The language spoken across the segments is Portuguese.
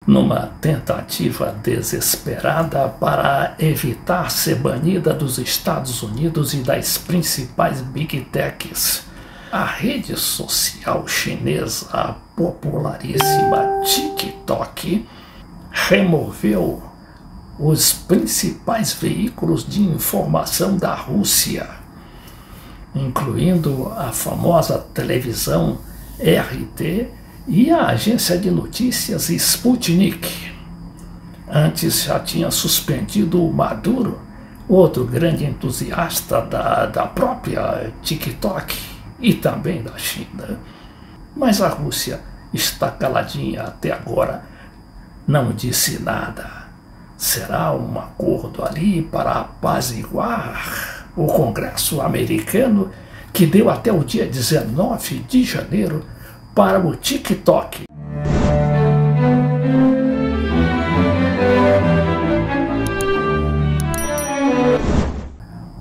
numa tentativa desesperada para evitar ser banida dos Estados Unidos e das principais Big Techs. A rede social chinesa, a popularíssima TikTok, removeu os principais veículos de informação da Rússia, incluindo a famosa televisão RT e a agência de notícias Sputnik. Antes já tinha suspendido o Maduro, outro grande entusiasta da própria TikTok e também da China. Mas a Rússia está caladinha até agora, não disse nada. Será um acordo ali para apaziguar o Congresso americano, que deu até o dia 19 de janeiro para o TikTok.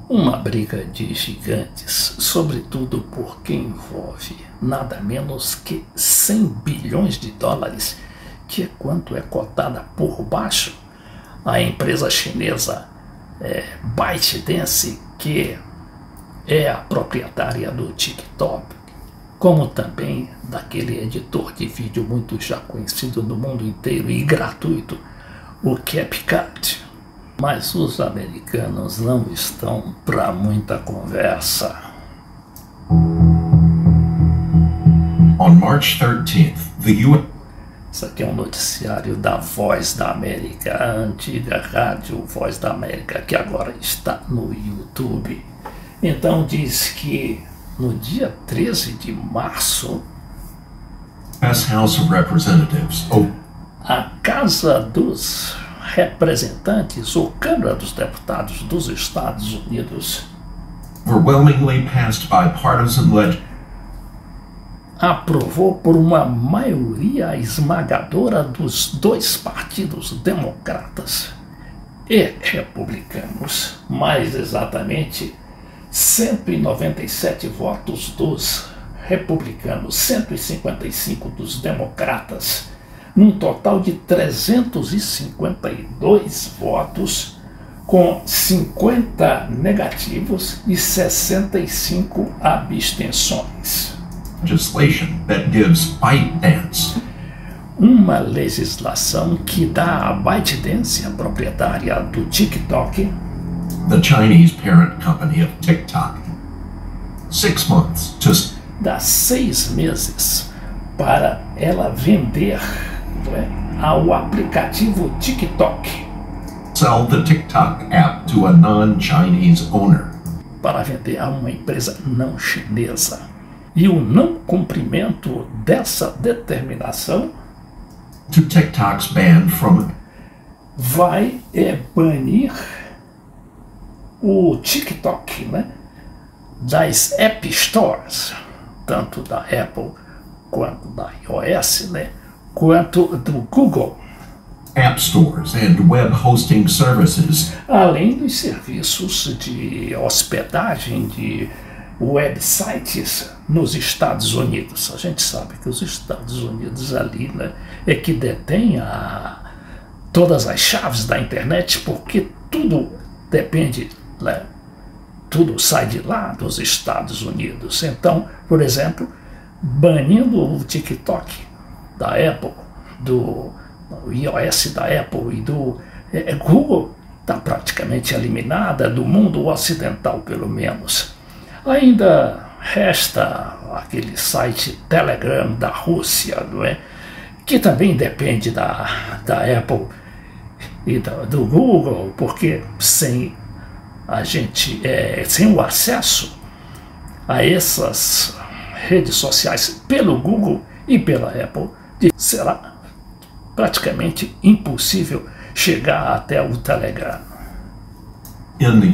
Uma briga de gigantes, sobretudo porque envolve nada menos que 100 bilhões de dólares, que é quanto é cotada por baixo a empresa chinesa ByteDance, que é a proprietária do TikTok, como também daquele editor de vídeo muito já conhecido no mundo inteiro e gratuito, o CapCut. Mas os americanos não estão para muita conversa. On March 13th, the U.S. Isso aqui é um noticiário da Voz da América, a antiga rádio Voz da América, que agora está no YouTube. Então diz que no dia 13 de março, House of Representatives, a Casa dos Representantes, ou Câmara dos Deputados dos Estados Unidos, overwhelmingly passed bipartisan legislation aprovou por uma maioria esmagadora dos dois partidos democratas e republicanos, mais exatamente 197 votos dos republicanos, 155 dos democratas, num total de 352 votos, com 50 negativos e 65 abstenções. That gives ByteDance, uma legislação que dá à ByteDance, a proprietária do TikTok, the Chinese parent company of TikTok, 6 months to dá 6 meses para ela vender ao aplicativo TikTok, sell the TikTok app to a non-Chinese owner, para vender a uma empresa não chinesa. E o não cumprimento dessa determinação to TikTok's ban from vai banir o TikTok, das App Stores, tanto da Apple quanto da iOS, quanto do Google, App Stores and web hosting services, além dos serviços de hospedagem de websites nos Estados Unidos. A gente sabe que os Estados Unidos ali é que detém todas as chaves da internet, porque tudo depende, tudo sai de lá dos Estados Unidos. Então, por exemplo, banindo o TikTok da Apple, do iOS da Apple e do Google, está praticamente eliminada do mundo ocidental, pelo menos. Ainda resta aquele site Telegram da Rússia, que também depende da Apple e do Google, porque sem o acesso a essas redes sociais pelo Google e pela Apple, será praticamente impossível chegar até o Telegram. In the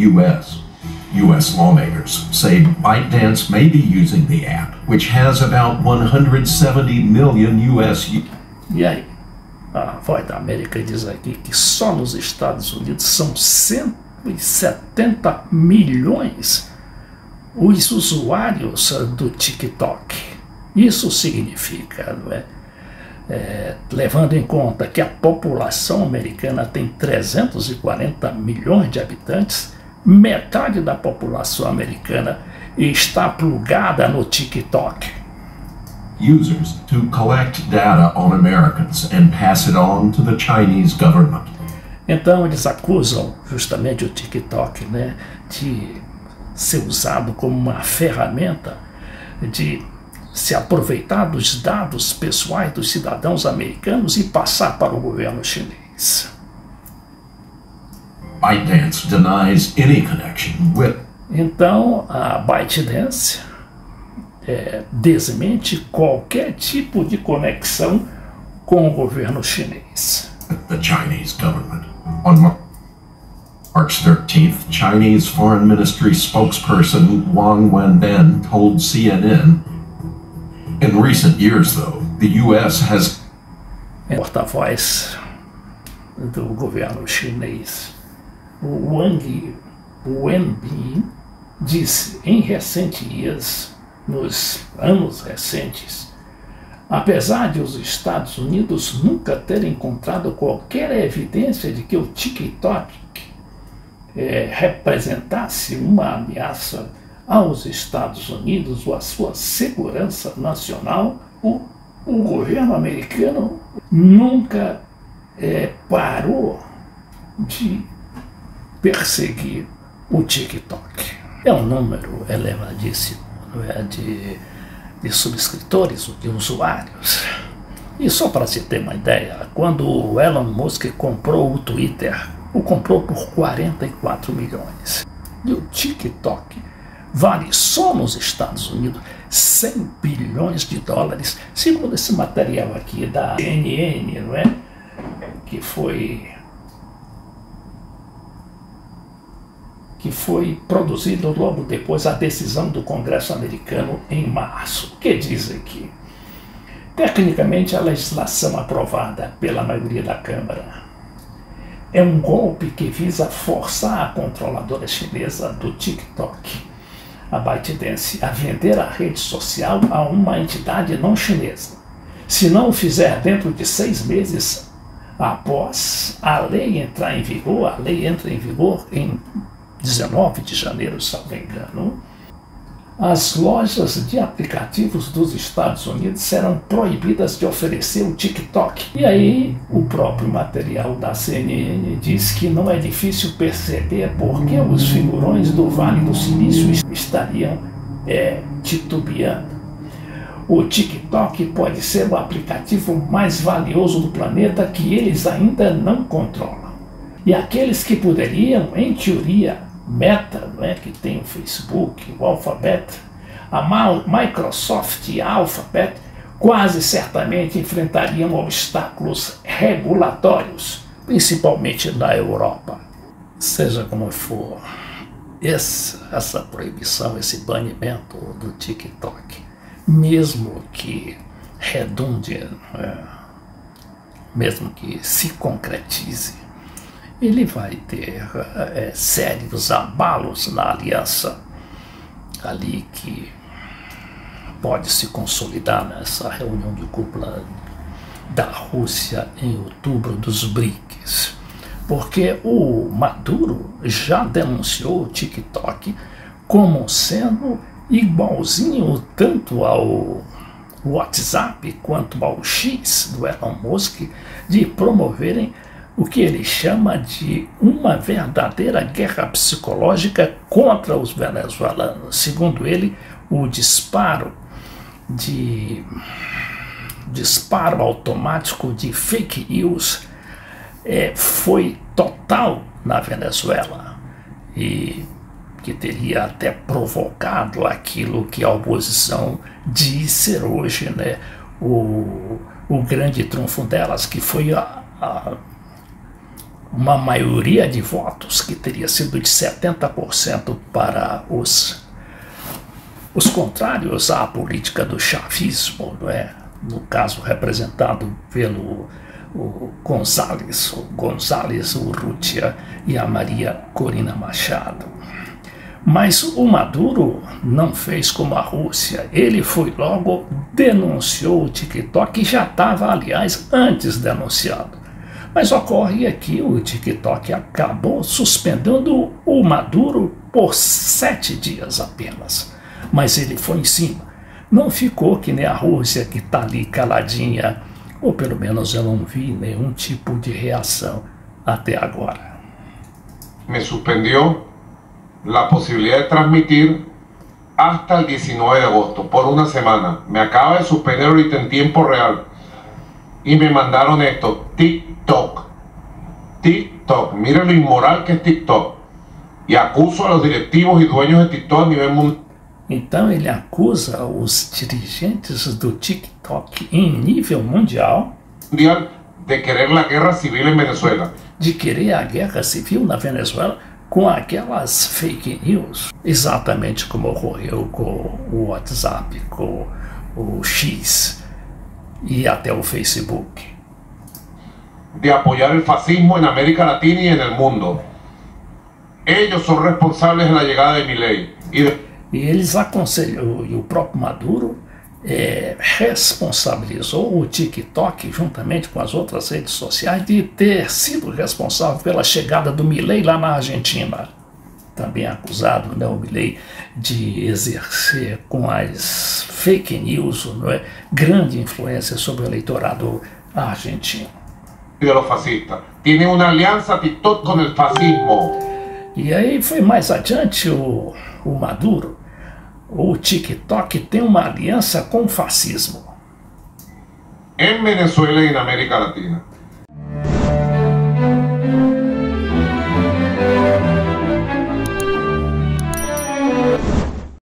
U.S. lawmakers say ByteDance may be using the app, which has about 170 million U.S. E aí, a Voz da América diz aqui que só nos Estados Unidos são 170 milhões os usuários do TikTok. Isso significa, levando em conta que a população americana tem 340 milhões de habitantes, metade da população americana está plugada no TikTok. Users to collect data on Americans and pass it on to the Chinese government. Então eles acusam justamente o TikTok, né, de ser usado como uma ferramenta de se aproveitar dos dados pessoais dos cidadãos americanos e passar para o governo chinês. ByteDance denies any connection with. Então a ByteDance desmente qualquer tipo de conexão com o governo chinês. The Chinese government. On March 13th, Chinese Foreign Ministry spokesperson Wang Wenbin told CNN, in recent years, though, the U.S. has... Porta-voz do governo chinês, o Wang Wenbin, disse em recentes dias, nos anos recentes, apesar de os Estados Unidos nunca terem encontrado qualquer evidência de que o TikTok representasse uma ameaça aos Estados Unidos ou à sua segurança nacional, o governo americano nunca parou de perseguir o TikTok. É um número elevadíssimo, não é, de subscritores, de usuários. E só para se ter uma ideia, quando o Elon Musk comprou o Twitter, o comprou por 44 milhões. E o TikTok vale só nos Estados Unidos 100 bilhões de dólares, segundo esse material aqui da CNN, não é? Que foi produzido logo depois da decisão do Congresso americano em março. O que diz aqui? Tecnicamente, a legislação aprovada pela maioria da Câmara é um golpe que visa forçar a controladora chinesa do TikTok, a ByteDance, a vender a rede social a uma entidade não chinesa. Se não o fizer dentro de 6 meses após a lei entrar em vigor, a lei entra em vigor em 19 de janeiro, se não me engano, as lojas de aplicativos dos Estados Unidos serão proibidas de oferecer o TikTok. E aí o próprio material da CNN diz que não é difícil perceber porque os figurões do Vale do Silício estariam titubeando. O TikTok pode ser o aplicativo mais valioso do planeta que eles ainda não controlam. E aqueles que poderiam, em teoria, Meta, que tem o Facebook, o Alphabet, a Microsoft e a Alphabet, quase certamente enfrentariam obstáculos regulatórios, principalmente na Europa. Seja como for, essa proibição, esse banimento do TikTok, mesmo que redunde, mesmo que se concretize, ele vai ter sérios abalos na aliança ali que pode se consolidar nessa reunião de cúpula da Rússia em outubro dos BRICS. Porque o Maduro já denunciou o TikTok como sendo igualzinho tanto ao WhatsApp quanto ao X do Elon Musk, de promoverem o que ele chama de uma verdadeira guerra psicológica contra os venezuelanos. Segundo ele, o disparo automático de fake news foi total na Venezuela e que teria até provocado aquilo que a oposição diz ser hoje, né, o grande trunfo delas, que foi uma maioria de votos que teria sido de 70% para os contrários à política do chavismo, não é? No caso representado pelo González Urrutia e a Maria Corina Machado. Mas o Maduro não fez como a Rússia. Ele foi logo, denunciou o TikTok, que já estava, aliás, antes denunciado. Mas ocorre que o TikTok acabou suspendendo o Maduro por 7 dias apenas. Mas ele foi em cima. Não ficou que nem a Rússia, que está ali caladinha, ou pelo menos eu não vi nenhum tipo de reação até agora. Me suspendió la posibilidad de transmitir hasta el 19 de agosto, por una semana. Me acaba de suspender ahorita en tiempo real. Y me mandaron esto, TikTok. TikTok, miren lo inmoral que es TikTok. Y acuso a los directivos y dueños de TikTok a nivel mundial. Então ele acusa os dirigentes do TikTok em nível mundial De querer la guerra civil en Venezuela. De querer a guerra civil na Venezuela com aquelas fake news, exatamente como ocorreu com o WhatsApp, com o X e até o Facebook. De apoyar el fascismo en América Latina y en el mundo. Ellos son responsables de la llegada de Milei. E eles aconselham, e o próprio Maduro responsabilizou o TikTok, juntamente com as outras redes sociais, de ter sido responsável pela chegada do Milei lá na Argentina. Também acusado, né, o Milei, de exercer com as fake news, não é, grande influência sobre o eleitorado argentino. De los fascistas. Tienen una alianza TikTok con el fascismo. E aí foi mais adiante o Maduro. O TikTok tem uma aliança com o fascismo. En Venezuela y en América Latina.